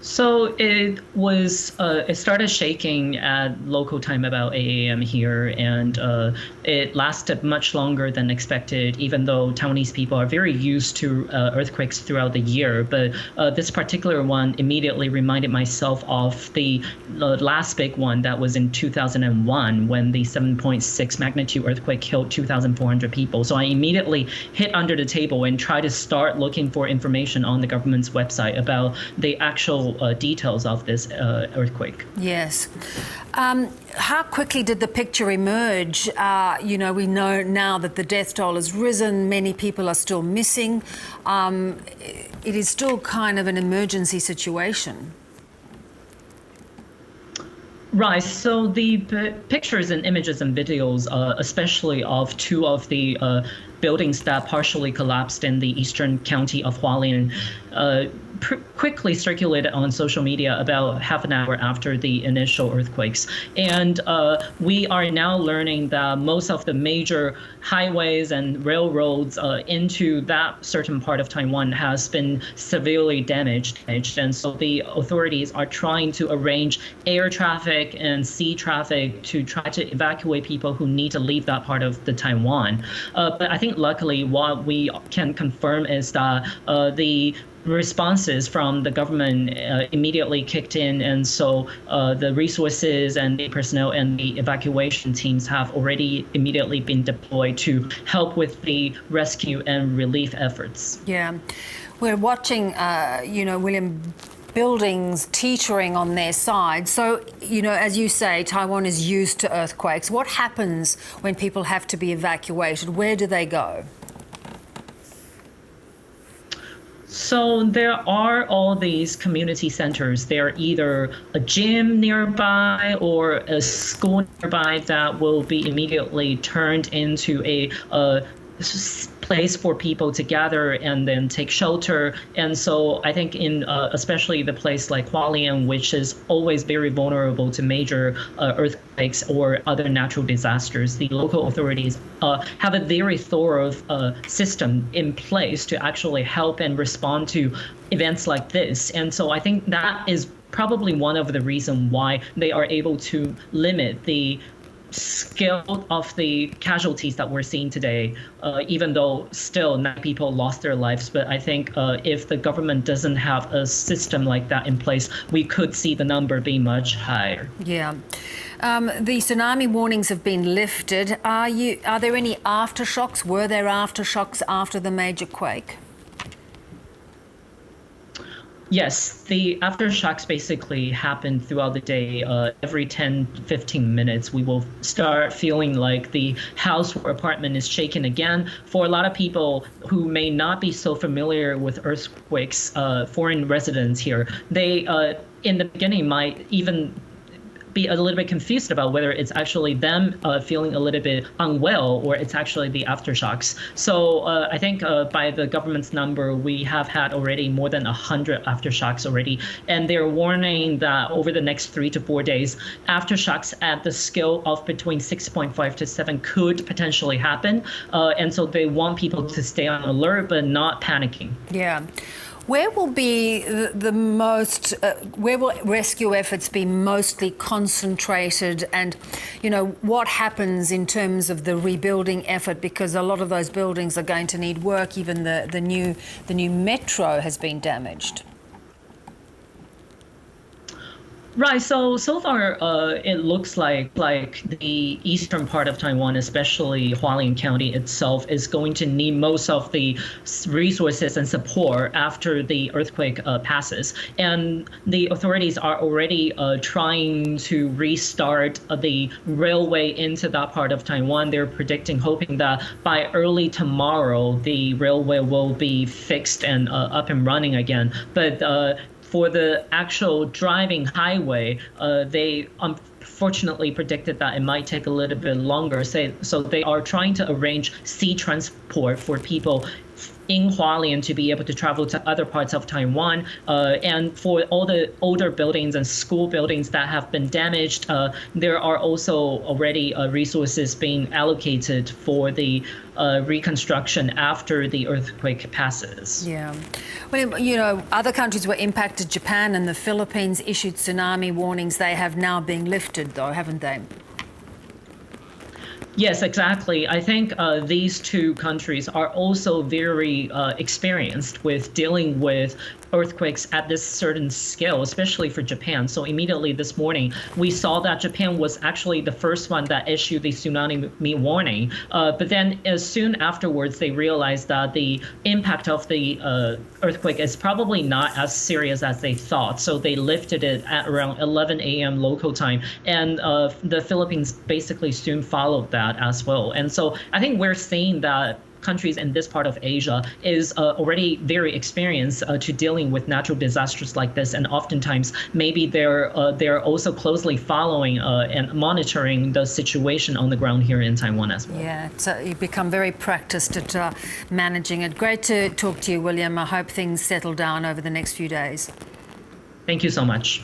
So it started shaking at local time about 8 a.m. here, and it lasted much longer than expected, even though Taiwanese people are very used to earthquakes throughout the year. But this particular one immediately reminded myself of the last big one that was in 2001, when the 7.6 magnitude earthquake killed 2,400 people. So I immediately hid under the table and tried to start looking for information on the government's website about the actual details of this earthquake. Yes. How quickly did the picture emerge? We know now that the death toll has risen, many people are still missing. It is still kind of an emergency situation. Right. So the pictures and images and videos, especially of two of the buildings that partially collapsed in the eastern county of Hualien, quickly circulated on social media about half an hour after the initial earthquakes. And we are now learning that most of the major highways and railroads into that certain part of Taiwan has been severely damaged. And so the authorities are trying to arrange air traffic and sea traffic to try to evacuate people who need to leave that part of the Taiwan. But I think luckily what we can confirm is that the responses from the government immediately kicked in, and so the resources and the personnel and the evacuation teams have already immediately been deployed to help with the rescue and relief efforts. Yeah, we're watching, William, buildings teetering on their side. So, as you say, Taiwan is used to earthquakes. What happens when people have to be evacuated? Where do they go? So there are all these community centers. They're either a gym nearby or a school nearby that will be immediately turned into a place for people to gather and then take shelter. And so I think in especially the place like Hualien, which is always very vulnerable to major earthquakes or other natural disasters, the local authorities have a very thorough system in place to actually help and respond to events like this. And so I think that is probably one of the reasons why they are able to limit the scale of the casualties that we're seeing today, even though still 9 people lost their lives. But I think if the government doesn't have a system like that in place, we could see the number be much higher. Yeah. The tsunami warnings have been lifted. Are there any aftershocks? Were there aftershocks after the major quake? Yes, the aftershocks basically happen throughout the day. Every 10, 15 minutes, we will start feeling like the house or apartment is shaken again. For a lot of people who may not be so familiar with earthquakes, foreign residents here, they in the beginning might even be a little bit confused about whether it's actually them feeling a little bit unwell or it's actually the aftershocks. So I think by the government's number, we have had already more than 100 aftershocks already. And they're warning that over the next 3 to 4 days, aftershocks at the scale of between 6.5 to 7 could potentially happen. And so they want people to stay on alert, but not panicking. Yeah. Where will be where will rescue efforts be mostly concentrated, and what happens in terms of the rebuilding effort, because a lot of those buildings are going to need work. Even the new metro has been damaged. Right. So far, it looks like the eastern part of Taiwan, especially Hualien County itself, is going to need most of the resources and support after the earthquake passes. And the authorities are already trying to restart the railway into that part of Taiwan. They're hoping that by early tomorrow, the railway will be fixed and up and running again. But for the actual driving highway, they unfortunately predicted that it might take a little bit longer. So they are trying to arrange sea transport for people in Hualien to be able to travel to other parts of Taiwan. And for all the older buildings and school buildings that have been damaged, there are also already resources being allocated for the reconstruction after the earthquake passes. Yeah. Well, you know, other countries were impacted. Japan and the Philippines issued tsunami warnings. They have now been lifted, though, haven't they? Yes, exactly. I think these two countries are also very experienced with dealing with earthquakes at this certain scale, especially for Japan. So immediately this morning, we saw that Japan was actually the first one that issued the tsunami warning. But then as soon afterwards, they realized that the impact of the earthquake is probably not as serious as they thought. So they lifted it at around 11 a.m. local time. And the Philippines basically soon followed that as well. And so I think we're seeing that countries in this part of Asia is already very experienced to dealing with natural disasters like this, and oftentimes maybe they're also closely following and monitoring the situation on the ground here in Taiwan as well. Yeah, so you become very practiced at managing it. Great to talk to you, William. I hope things settle down over the next few days. Thank you so much.